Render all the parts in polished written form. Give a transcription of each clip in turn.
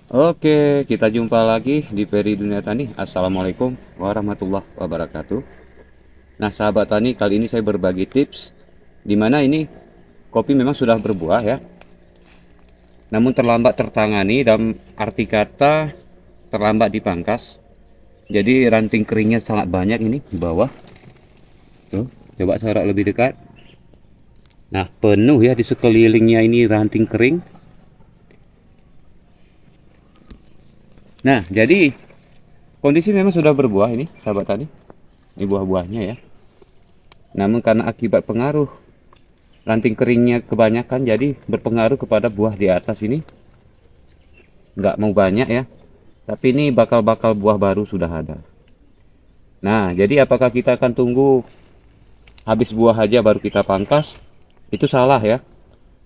Oke, kita jumpa lagi di Peri Dunia Tani. Assalamualaikum warahmatullahi wabarakatuh. Nah, sahabat tani, kali ini saya berbagi tips di mana ini kopi memang sudah berbuah ya. Namun terlambat tertangani, dalam arti kata terlambat dipangkas. Jadi ranting keringnya sangat banyak ini di bawah. Tuh, coba sorot lebih dekat. Nah, penuh ya di sekelilingnya ini ranting kering. Nah, jadi kondisi memang sudah berbuah ini, sahabat tani. Ini buah-buahnya ya. Namun karena akibat pengaruh ranting keringnya kebanyakan, jadi berpengaruh kepada buah di atas ini. Nggak mau banyak ya. Tapi ini bakal-bakal buah baru sudah ada. Nah, jadi apakah kita akan tunggu habis buah aja baru kita pangkas? Itu salah ya.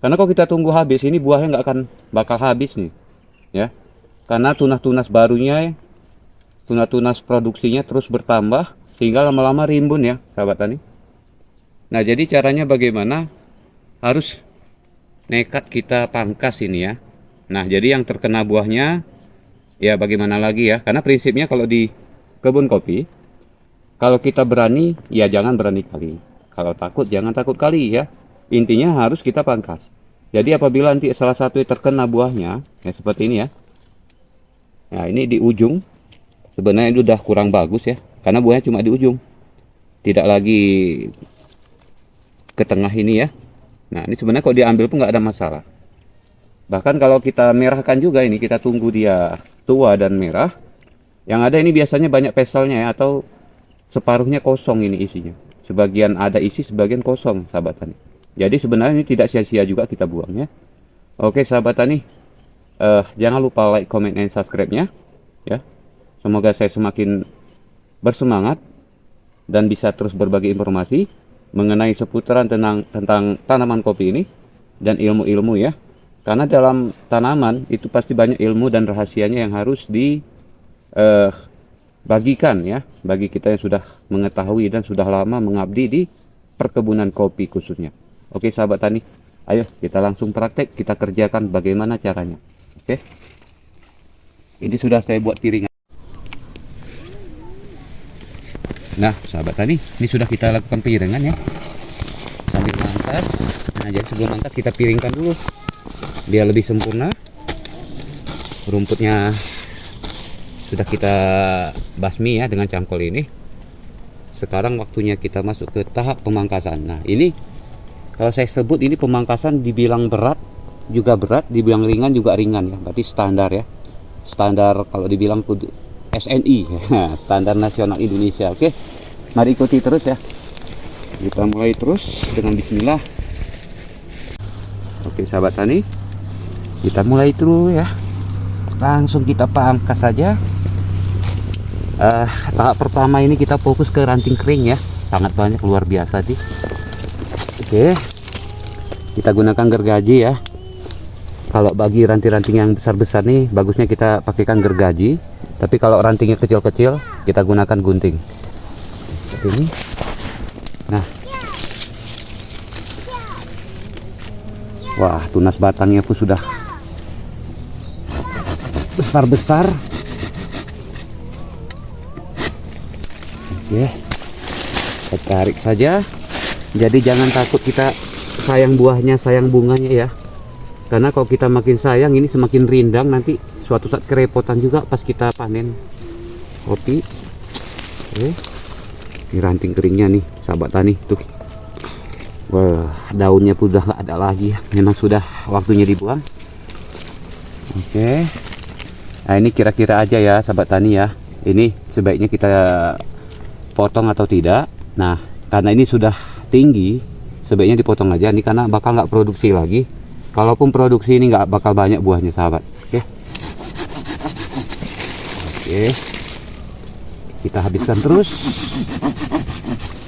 Karena kalau kita tunggu habis, ini buahnya nggak akan bakal habis nih. Ya. Karena tunas-tunas barunya, tunas-tunas produksinya terus bertambah sehingga lama-lama rimbun ya sahabat tani. Nah, jadi caranya bagaimana? Harus nekat kita pangkas ini ya. Nah, jadi yang terkena buahnya ya bagaimana lagi ya, karena prinsipnya kalau di kebun kopi, kalau kita berani ya jangan berani kali, kalau takut jangan takut kali ya. Intinya harus kita pangkas. Jadi apabila nanti salah satu terkena buahnya ya seperti ini ya. Nah, ini di ujung sebenarnya itu udah kurang bagus ya, karena buahnya cuma di ujung, tidak lagi ke tengah ini ya. Nah, ini sebenarnya kalau diambil pun nggak ada masalah. Bahkan kalau kita merahkan juga ini, kita tunggu dia tua dan merah, yang ada ini biasanya banyak peselnya ya, atau separuhnya kosong ini isinya. Sebagian ada isi, sebagian kosong sahabat tani. Jadi sebenarnya ini tidak sia-sia juga kita buangnya. Oke sahabat tani, jangan lupa like, comment, dan subscribe-nya ya. Semoga saya semakin bersemangat dan bisa terus berbagi informasi mengenai seputaran tentang tanaman kopi ini dan ilmu-ilmu ya. Karena dalam tanaman itu pasti banyak ilmu dan rahasianya yang harus dibagikan ya, bagi kita yang sudah mengetahui dan sudah lama mengabdi di perkebunan kopi khususnya. Oke sahabat tani, ayo kita langsung praktek, kita kerjakan bagaimana caranya. Oke, ini sudah saya buat piringan. Nah sahabat tani, ini sudah kita lakukan piringan ya, sambil mangkas. Nah, jadi sebelum mangkas kita piringkan dulu biar lebih sempurna. Rumputnya sudah kita basmi ya dengan cangkol ini. Sekarang waktunya kita masuk ke tahap pemangkasan. Nah, ini kalau saya sebut ini pemangkasan dibilang berat juga berat, dibilang ringan juga ringan ya. Berarti standar ya. Standar kalau dibilang SNI, standar nasional Indonesia. Oke. Mari ikuti terus ya. Kita mulai terus dengan bismillah. Oke sahabat tani, kita mulai dulu ya. Langsung kita pangkas saja. Tahap pertama ini kita fokus ke ranting kering ya. Sangat banyak, luar biasa sih. Oke, kita gunakan gergaji ya. Kalau bagi ranting-ranting yang besar-besar nih, bagusnya kita pakaikan gergaji. Tapi kalau rantingnya kecil-kecil, kita gunakan gunting. Seperti ini. Nah, wah, tunas batangnya pun sudah besar-besar. Oke, kita tarik saja. Jadi jangan takut kita sayang buahnya, sayang bunganya ya. Karena kalau kita makin sayang, ini semakin rindang, nanti suatu saat kerepotan juga pas kita panen kopi. Oke, ini ranting keringnya nih sahabat tani tuh. Wah, daunnya pun udah nggak ada lagi ya. Memang sudah waktunya dibuang. Oke, nah ini kira-kira aja ya sahabat tani ya. Ini sebaiknya kita potong atau tidak. Nah, karena ini sudah tinggi, sebaiknya dipotong aja nih, karena bakal nggak produksi lagi. Kalaupun produksi ini nggak bakal banyak buahnya sahabat. Oke, kita habiskan terus.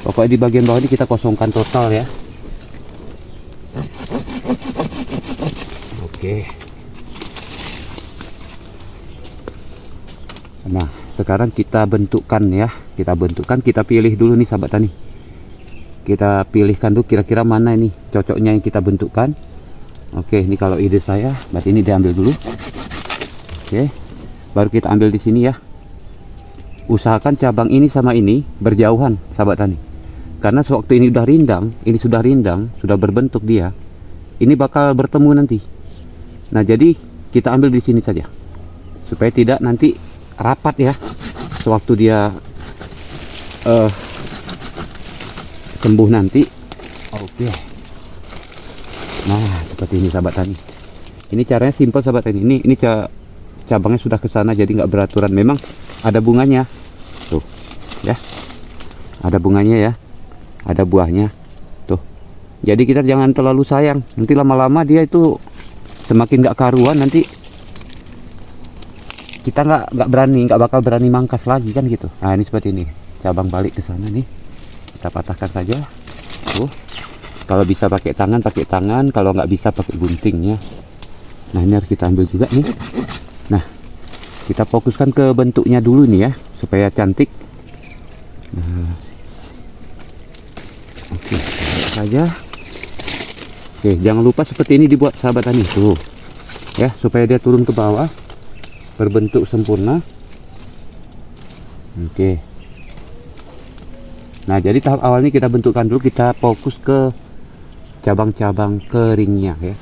Pokoknya di bagian bawah ini kita kosongkan total ya. Oke. Nah, sekarang kita bentukkan ya. Kita pilih dulu nih sahabat tani. Kita pilihkan dulu kira-kira mana ini cocoknya yang kita bentukkan. Oke, ini kalau ide saya, berarti ini diambil dulu. Oke, baru kita ambil di sini ya. Usahakan cabang ini sama ini berjauhan sahabat tani. Karena sewaktu ini sudah rindang, sudah berbentuk dia, ini bakal bertemu nanti. Nah, jadi kita ambil di sini saja, supaya tidak nanti rapat ya. Sewaktu dia sembuh nanti. Oke. Nah, seperti ini sahabat tani. Ini caranya simpel sahabat tani. Ini cabangnya sudah ke sana, jadi nggak beraturan. Memang ada bunganya. Tuh, ya. Ada bunganya ya. Ada buahnya. Tuh. Jadi kita jangan terlalu sayang. Nanti lama-lama dia itu semakin nggak karuan, nanti kita nggak bakal berani mangkas lagi kan gitu. Nah, ini seperti ini. Cabang balik ke sana nih. Kita patahkan saja. Tuh. Kalau bisa pakai tangan, kalau nggak bisa pakai guntingnya. Nah, ini harus kita ambil juga nih. Nah, kita fokuskan ke bentuknya dulu nih ya, supaya cantik. Nah, oke, saja. Oke, jangan lupa seperti ini dibuat sahabat tani tuh, ya, supaya dia turun ke bawah, berbentuk sempurna. Oke. Nah, jadi tahap awalnya kita bentukkan dulu, kita fokus ke cabang-cabang keringnya ya.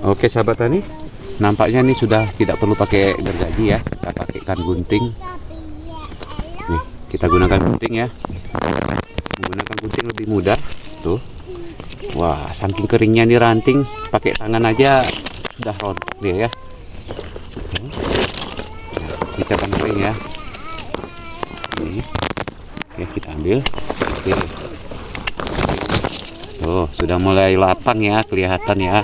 Oke sahabat tani, nampaknya ini sudah tidak perlu pakai gergaji ya, kita pakaikan gunting. Nih, kita gunakan gunting ya. Menggunakan gunting lebih mudah. Tuh, wah, saking keringnya nih ranting, pakai tangan aja sudah rontok dia ya. Ini cabang kering ya. Ini, oke, kita ambil. Oke. Tuh, sudah mulai lapang ya, kelihatan ya.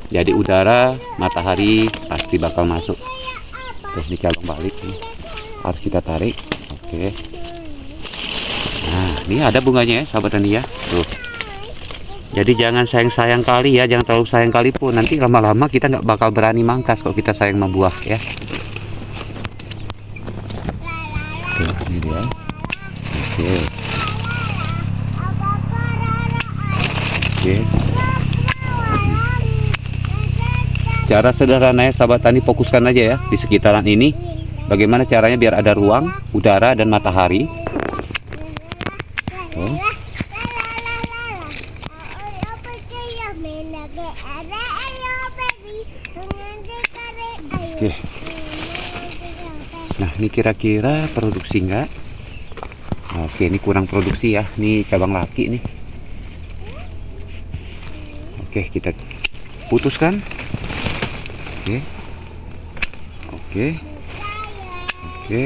Jadi udara, matahari pasti bakal masuk. Terus ini cabang balik nih, harus kita tarik. Oke. Nah, ini ada bunganya ya sahabat tani ya. Tuh. Jadi jangan sayang-sayang kali ya, jangan terlalu sayang kali pun. Nanti lama-lama kita nggak bakal berani mangkas kalau kita sayang sama buah ya. Oke, ini dia. Oke. Oke. Cara sederhananya sahabat tani, fokuskan aja ya di sekitaran ini. Bagaimana caranya biar ada ruang, udara dan matahari. Oke. Oke. Nah, ini kira-kira produksi enggak? Oke, ini kurang produksi ya. Ini cabang laki nih. Oke, kita putuskan. Oke. Oke. Oke.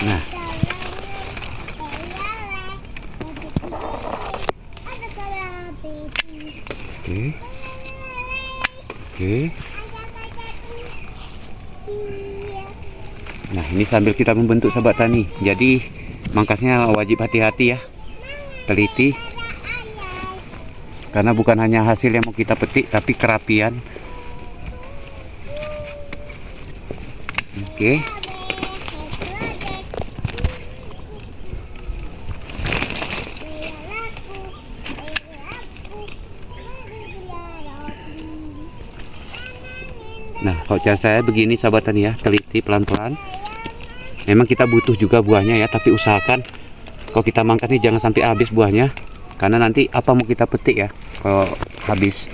Nah, Oke. Nah, ini sambil kita membentuk sahabat tani. Jadi mangkasnya wajib hati-hati ya. Teliti. Karena bukan hanya hasil yang mau kita petik, tapi kerapian. Oke. Nah, kalau cara saya begini sahabat tani ya, teliti pelan-pelan. Memang kita butuh juga buahnya ya, tapi usahakan kalau kita mangkas nih jangan sampai habis buahnya, karena nanti apa mau kita petik ya kalau habis.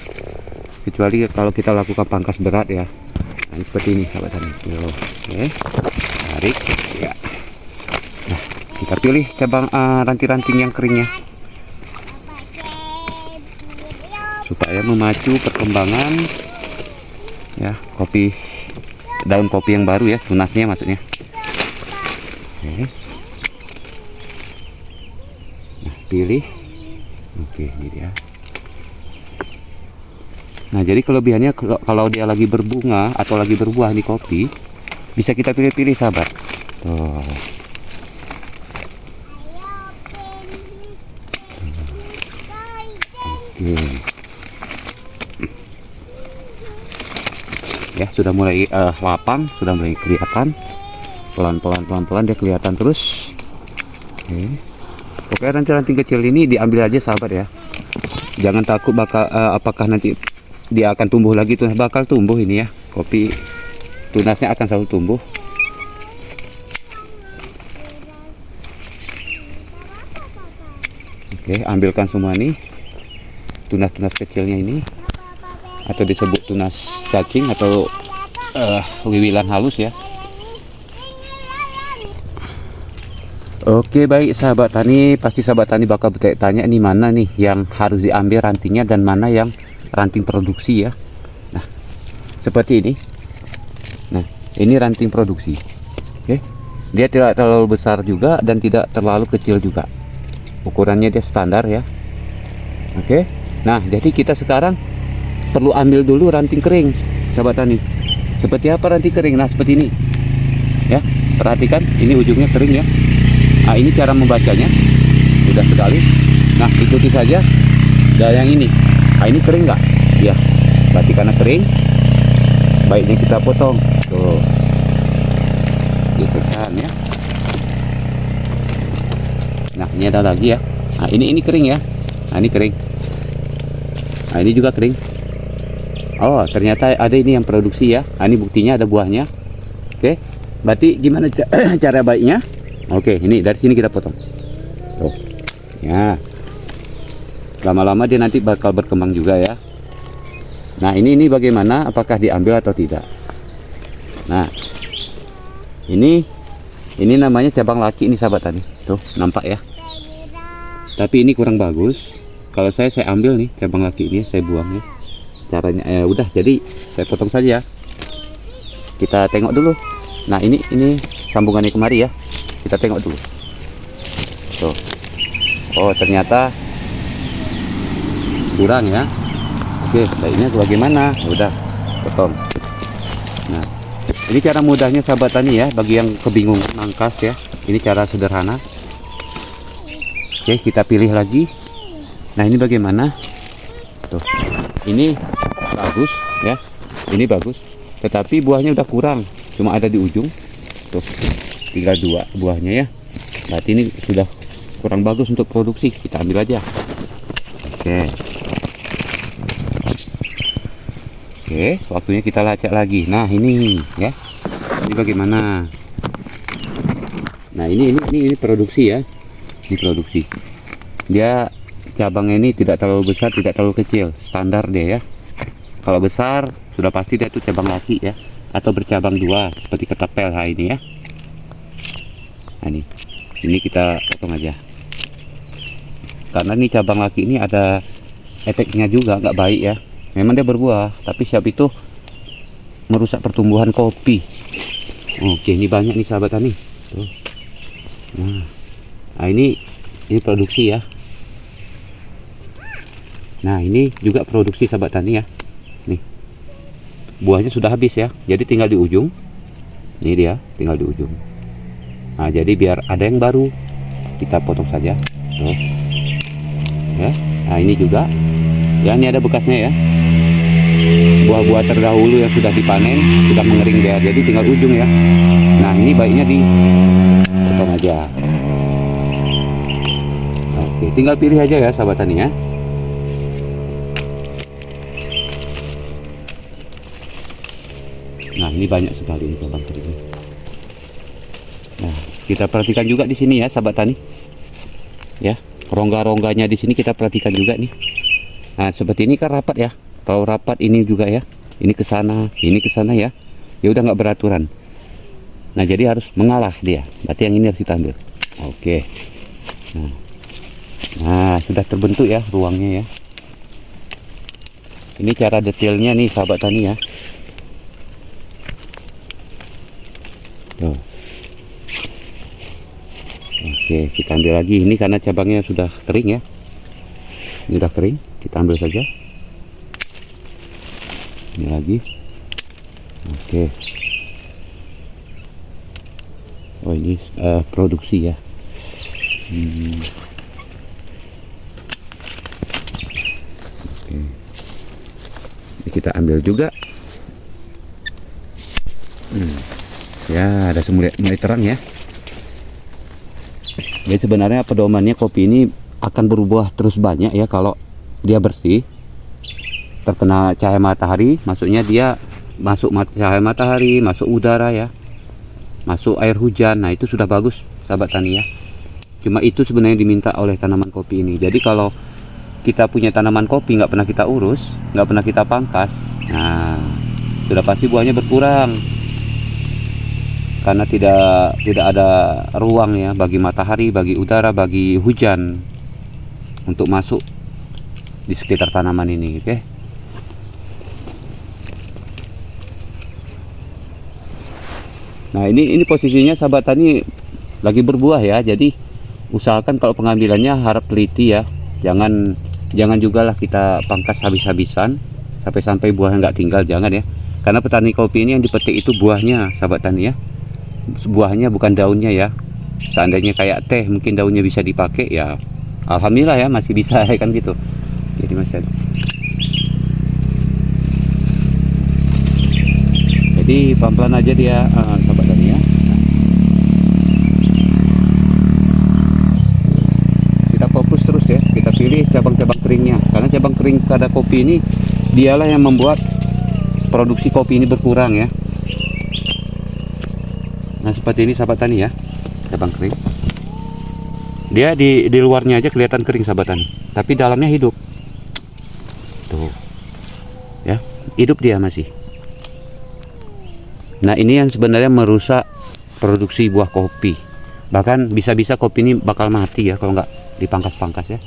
Kecuali kalau kita lakukan pangkas berat ya. Nah, seperti ini sahabat tani. Oke, tarik ya. Nah, kita pilih cabang ranting-ranting yang keringnya supaya memacu perkembangan ya daun kopi yang baru ya, tunasnya maksudnya. Oke. Nah, pilih. Oke, ini dia. Nah, jadi kelebihannya kalau dia lagi berbunga atau lagi berbuah di kopi, bisa kita pilih-pilih sahabat. Tuh. Oke. Ya, sudah mulai lapang, sudah mulai kelihatan. Pelan-pelan dia kelihatan terus. Oke, ranting-ranting kecil ini diambil aja sahabat ya. Jangan takut apakah nanti dia akan tumbuh lagi. Tunas bakal tumbuh ini ya. Kopi tunasnya akan selalu tumbuh. Oke, ambilkan semua nih tunas-tunas kecilnya ini, atau disebut tunas cacing atau wiwilan halus ya. Oke, baik sahabat tani, pasti sahabat tani bakal bertanya ini mana nih yang harus diambil rantingnya dan mana yang ranting produksi ya. Nah, seperti ini. Nah, ini ranting produksi. Oke, dia tidak terlalu besar juga dan tidak terlalu kecil juga. Ukurannya dia standar ya. Oke, nah jadi kita sekarang perlu ambil dulu ranting kering sahabat tani. Seperti apa ranting kering? Nah, seperti ini ya, perhatikan ini ujungnya kering ya. Nah, ini cara membacanya mudah sekali. Nah, ikuti saja. Dan yang ini, nah ini kering nggak ya, berarti karena kering baiknya kita potong tuh, geserkan ya. Nah, ini ada lagi ya. Nah, ini kering ya. Nah, ini kering. Nah, ini juga kering. Oh, ternyata ada ini yang produksi ya. Nah, ini buktinya ada buahnya. Oke, berarti gimana cara baiknya? Oke, ini dari sini kita potong. Tuh, ya. Lama-lama dia nanti bakal berkembang juga ya. Nah, ini bagaimana? Apakah diambil atau tidak? Nah, ini namanya cabang laki ini sahabat tani. Tuh, nampak ya. Tapi ini kurang bagus. Kalau saya ambil nih cabang laki ini, saya buang ya. Caranya udah, jadi saya potong saja. Kita tengok dulu. Nah, ini sambungannya kemari ya. Kita tengok dulu. Tuh. Oh, ternyata kurang ya. Oke, baiknya bagaimana? Udah, potong. Nah, ini cara mudahnya sahabat tani ya, bagi yang kebingungan mangkas ya. Ini cara sederhana. Oke, kita pilih lagi. Nah, ini bagaimana? Tuh, ini bagus ya. Ini bagus. Tetapi buahnya udah kurang, cuma ada di ujung. Tuh, tinggal 2 buahnya ya. Berarti ini sudah kurang bagus untuk produksi. Kita ambil aja. Oke. Oke, waktunya kita lacak lagi. Nah, ini ya. Ini bagaimana? Nah, ini produksi ya. Ini produksi. Dia cabangnya ini tidak terlalu besar, tidak terlalu kecil, standar dia ya. Kalau besar sudah pasti dia itu cabang laki ya, atau bercabang 2 seperti ketapel ini ya. Nah, ini kita potong aja, karena ini cabang laki ini ada efeknya juga nggak baik ya. Memang dia berbuah, tapi siap itu merusak pertumbuhan kopi. Oke, ini banyak nih sahabat tani. Tuh. Nah, ini produksi ya. Nah, ini juga produksi sahabat tani ya. Nih. buahnya sudah habis ya. Jadi tinggal di ujung. Ini dia, tinggal di ujung. Nah, jadi biar ada yang baru, kita potong saja. Tuh. Ya. Nah, ini juga. Ya, ini ada bekasnya ya. Buah-buah terdahulu yang sudah dipanen sudah mengering dia. Jadi tinggal ujung ya. Nah, ini baiknya dipotong aja. Oke, tinggal pilih aja ya sahabat tani ya. Nah, ini banyak sekali ini cabang keringnya. Nah, kita perhatikan juga di sini ya sahabat tani. Ya, rongga-rongganya di sini kita perhatikan juga nih. Nah, seperti ini kan rapat ya. Kalau rapat ini juga ya. Ini ke sana ya. Ya udah nggak beraturan. Nah, jadi harus mengalah dia. Berarti yang ini harus kita ambil. Oke. Nah, sudah terbentuk ya ruangnya ya. Ini cara detailnya nih sahabat tani ya. Tuh. Oke, kita ambil lagi. Ini karena cabangnya sudah kering ya. Ini sudah kering, kita ambil saja. Ini lagi. Oke. Oh, ini produksi ya. Oke. Ini kita ambil juga. Ya, ada mulai terang ya. Jadi sebenarnya pedomannya kopi ini akan berubah terus banyak ya kalau dia bersih, terkena cahaya matahari, maksudnya dia masuk cahaya matahari, masuk udara ya, masuk air hujan. Nah, itu sudah bagus sahabat tani ya. Cuma itu sebenarnya diminta oleh tanaman kopi ini. Jadi kalau kita punya tanaman kopi nggak pernah kita urus, nggak pernah kita pangkas, nah sudah pasti buahnya berkurang. Karena tidak ada ruang ya bagi matahari, bagi udara, bagi hujan untuk masuk di sekitar tanaman ini. Oke. Nah, ini posisinya sahabat tani lagi berbuah ya. Jadi usahakan kalau pengambilannya harap teliti ya. Jangan juga lah kita pangkas habis-habisan sampai buahnya nggak tinggal, jangan ya. Karena petani kopi ini yang dipetik itu buahnya sahabat tani ya. Buahnya bukan daunnya ya. Seandainya kayak teh mungkin daunnya bisa dipakai ya, alhamdulillah ya masih bisa kan gitu. Jadi masih ada. Jadi pelan-pelan aja dia sahabat tani ya. Kita fokus terus ya, kita pilih cabang-cabang keringnya, karena cabang kering pada kopi ini dialah yang membuat produksi kopi ini berkurang ya. Nah, seperti ini sahabat tani ya, cabang kering. Dia di luarnya aja kelihatan kering sahabat tani, tapi dalamnya hidup. Tuh. Ya, hidup dia masih. Nah, ini yang sebenarnya merusak produksi buah kopi. Bahkan bisa-bisa kopi ini bakal mati ya kalau nggak dipangkas-pangkas ya.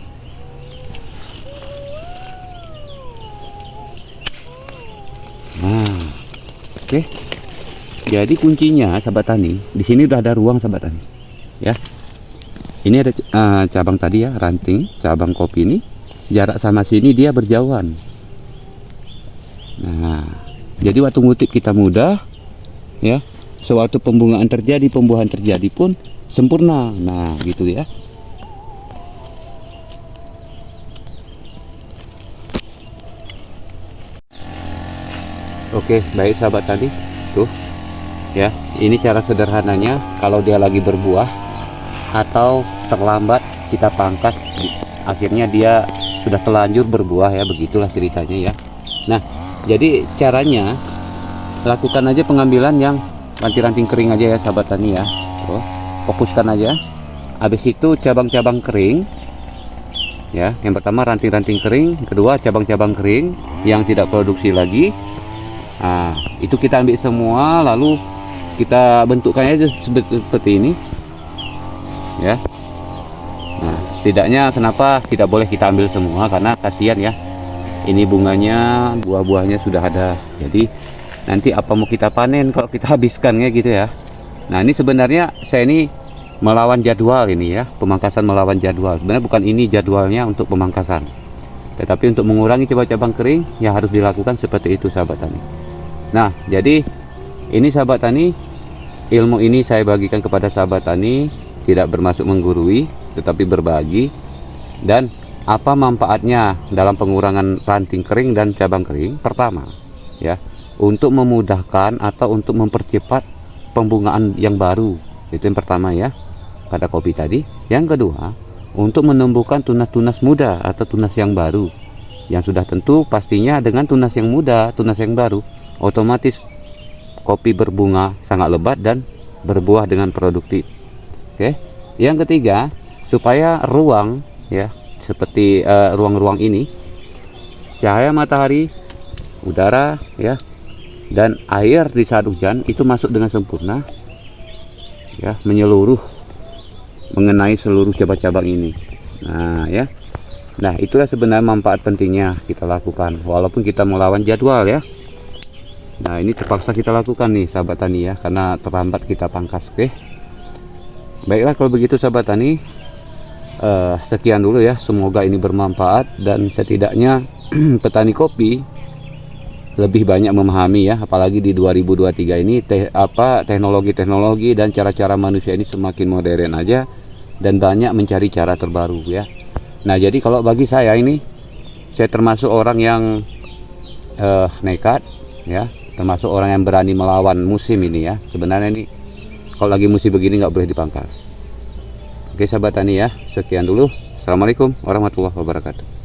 Nah, oke. Jadi kuncinya sahabat tani, di sini udah ada ruang sahabat tani. Ya. Ini ada cabang tadi ya, ranting, cabang kopi ini jarak sama sini dia berjauhan. Nah, jadi waktu ngutip kita mudah ya. Sewaktu pembungaan terjadi, pembuahan terjadi pun sempurna. Nah, gitu ya. Oke, baik sahabat tani. Tuh. Ya, ini cara sederhananya kalau dia lagi berbuah atau terlambat kita pangkas, akhirnya dia sudah telanjur berbuah ya, begitulah ceritanya ya. Nah, jadi caranya lakukan aja pengambilan yang ranting-ranting kering aja ya sahabat tani ya. Tuh, fokuskan aja. Habis itu cabang-cabang kering ya, yang pertama ranting-ranting kering, kedua cabang-cabang kering yang tidak produksi lagi. Nah, itu kita ambil semua, lalu kita bentukkannya aja seperti ini ya. Nah, setidaknya kenapa tidak boleh kita ambil semua, karena kasihan ya, ini bunganya, buah-buahnya sudah ada. Jadi nanti apa mau kita panen kalau kita habiskan ya gitu ya. Nah, ini sebenarnya saya ini melawan jadwal ini ya, pemangkasan melawan jadwal. Sebenarnya bukan ini jadwalnya untuk pemangkasan, tetapi untuk mengurangi cabang-cabang kering ya harus dilakukan seperti itu sahabat tani. Nah, jadi ini sahabat tani, ilmu ini saya bagikan kepada sahabat tani, tidak bermaksud menggurui, tetapi berbagi. Dan apa manfaatnya dalam pengurangan ranting kering dan cabang kering? Pertama, ya, untuk memudahkan atau untuk mempercepat pembungaan yang baru. Itu yang pertama ya, pada kopi tadi. Yang kedua, untuk menumbuhkan tunas-tunas muda atau tunas yang baru. Yang sudah tentu pastinya dengan tunas yang muda, tunas yang baru, otomatis kopi berbunga sangat lebat dan berbuah dengan produktif. Oke. Yang ketiga, supaya ruang ya, seperti ruang-ruang ini, cahaya matahari, udara ya, dan air di saat hujan itu masuk dengan sempurna ya, menyeluruh mengenai seluruh cabang-cabang ini. Nah ya, nah itulah sebenarnya manfaat pentingnya kita lakukan walaupun kita melawan jadwal ya. Nah ini terpaksa kita lakukan nih sahabat tani ya, karena terlambat kita pangkas. Oke, baiklah kalau begitu sahabat tani, sekian dulu ya, semoga ini bermanfaat dan setidaknya petani kopi lebih banyak memahami ya, apalagi di 2023 ini teknologi-teknologi dan cara-cara manusia ini semakin modern aja dan banyak mencari cara terbaru ya. Nah jadi kalau bagi saya ini, saya termasuk orang yang nekat ya, termasuk orang yang berani melawan musim ini ya. Sebenarnya ini kalau lagi musim begini nggak boleh dipangkas. Oke sahabat tani ya, sekian dulu. Assalamualaikum warahmatullahi wabarakatuh.